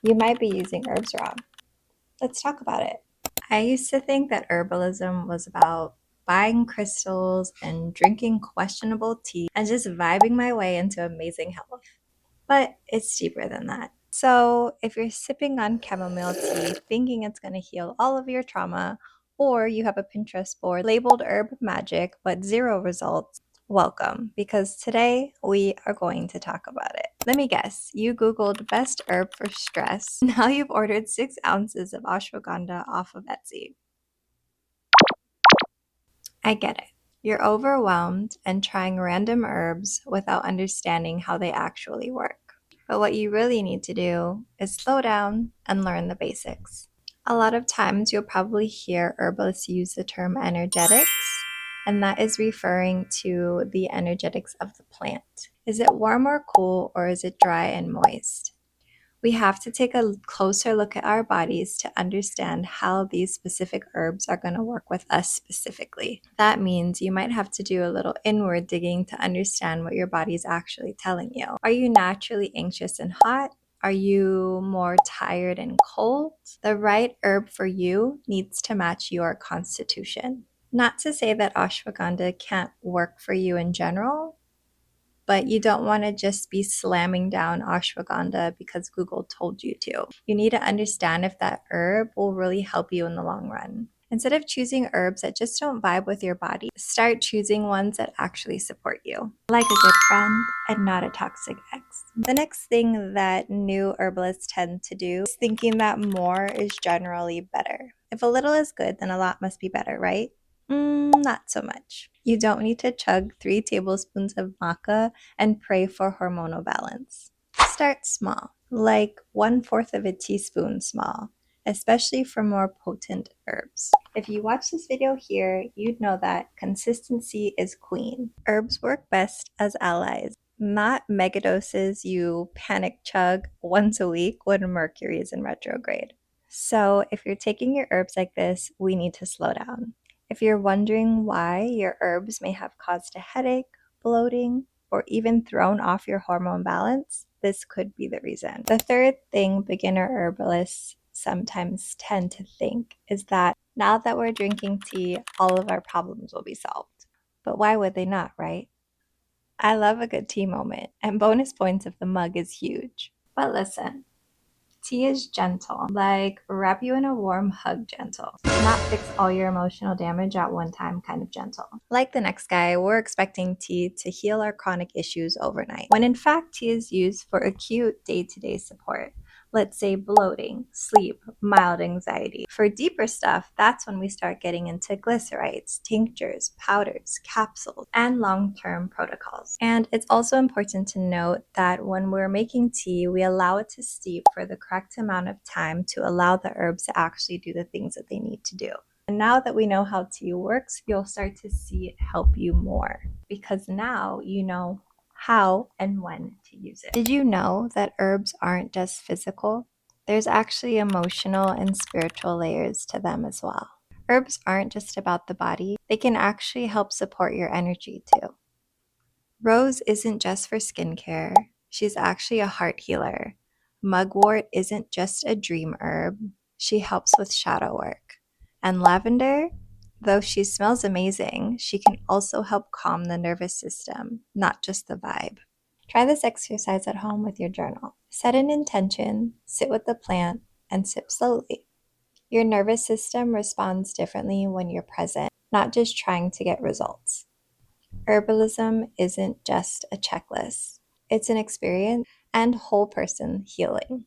you might be using herbs wrong. Let's talk about it. I used to think that herbalism was about buying crystals and drinking questionable tea and just vibing my way into amazing health. But it's deeper than that. So, if you're sipping on chamomile tea thinking it's going to heal all of your trauma, or you have a Pinterest board labeled herb magic but zero results, welcome, because today we are going to talk about it. Let me guess, you Googled best herb for stress. Now you've ordered 6 ounces of ashwagandha off of Etsy. I get it. You're overwhelmed and trying random herbs without understanding how they actually work. But what you really need to do is slow down and learn the basics. A lot of times you'll probably hear herbalists use the term energetics, and that is referring to the energetics of the plant. Is it warm or cool, or is it dry and moist? We have to take a closer look at our bodies to understand how these specific herbs are going to work with us specifically. That means you might have to do a little inward digging to understand what your body is actually telling you. Are you naturally anxious and hot? Are you more tired and cold? The right herb for you needs to match your constitution. Not to say that ashwagandha can't work for you in general, but you don't want to just be slamming down ashwagandha because Google told you to. You need to understand if that herb will really help you in the long run. Instead of choosing herbs that just don't vibe with your body, start choosing ones that actually support you, like a good friend and not a toxic ex. The next thing that new herbalists tend to do is thinking that more is generally better. If a little is good, then a lot must be better, right? Not so much. You don't need to chug 3 tablespoons of maca and pray for hormonal balance. Start small, like 1/4 of a teaspoon small, especially for more potent herbs. If you watch this video here, you'd know that consistency is queen. Herbs work best as allies, not megadoses you panic chug once a week when Mercury is in retrograde. So if you're taking your herbs like this, we need to slow down. If you're wondering why your herbs may have caused a headache, bloating, or even thrown off your hormone balance, this could be the reason. The third thing beginner herbalists sometimes tend to think is that now that we're drinking tea, all of our problems will be solved. But why would they not, right? I love a good tea moment, and bonus points if the mug is huge. But listen, tea is gentle, like wrap you in a warm hug gentle, not fix all your emotional damage at one time kind of gentle. Like the next guy, we're expecting tea to heal our chronic issues overnight, when in fact tea is used for acute day-to-day support. Let's say bloating, sleep, mild anxiety. For deeper stuff, that's when we start getting into glycerites, tinctures, powders, capsules, and long-term protocols. And it's also important to note that when we're making tea, we allow it to steep for the correct amount of time to allow the herbs to actually do the things that they need to do. And now that we know how tea works, you'll start to see it help you more, because now you know how and when to use it. Did you know that herbs aren't just physical? There's actually emotional and spiritual layers to them as well. Herbs aren't just about the body, they can actually help support your energy too. Rose isn't just for skincare, she's actually a heart healer. Mugwort isn't just a dream herb, she helps with shadow work. And lavender, though she smells amazing, she can also help calm the nervous system, not just the vibe. Try this exercise at home with your journal. Set an intention, sit with the plant, and sip slowly. Your nervous system responds differently when you're present, not just trying to get results. Herbalism isn't just a checklist, it's an experience and whole person healing.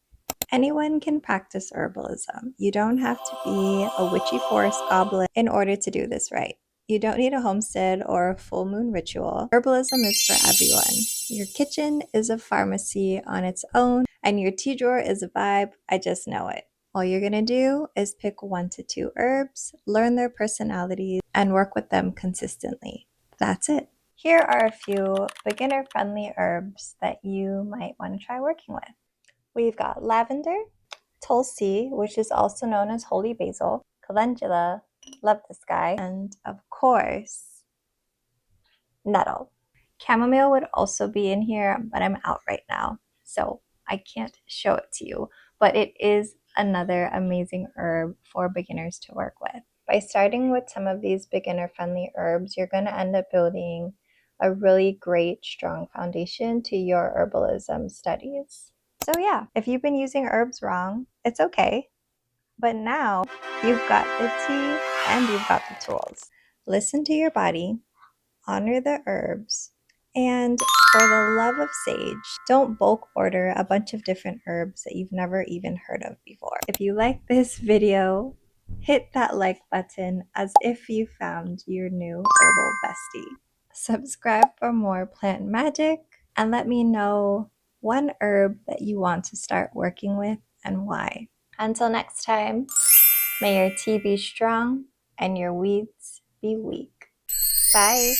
Anyone can practice herbalism. You don't have to be a witchy forest goblin in order to do this right. You don't need a homestead or a full moon ritual. Herbalism is for everyone. Your kitchen is a pharmacy on its own, and your tea drawer is a vibe. I just know it. All you're going to do is pick 1 to 2 herbs, learn their personalities, and work with them consistently. That's it. Here are a few beginner-friendly herbs that you might want to try working with. We've got lavender, tulsi, which is also known as holy basil, calendula, love this guy, and of course, nettle. Chamomile would also be in here, but I'm out right now, so I can't show it to you. but it is another amazing herb for beginners to work with. By starting with some of these beginner-friendly herbs, you're going to end up building a really great, strong foundation to your herbalism studies. So yeah, if you've been using herbs wrong, it's okay. But now you've got the tea and you've got the tools. Listen to your body, honor the herbs, and for the love of sage, don't bulk order a bunch of different herbs that you've never even heard of before. If you like this video, hit that like button as if you found your new herbal bestie. Subscribe for more plant magic and let me know one herb that you want to start working with and why. Until next time, may your tea be strong and your weeds be weak. Bye.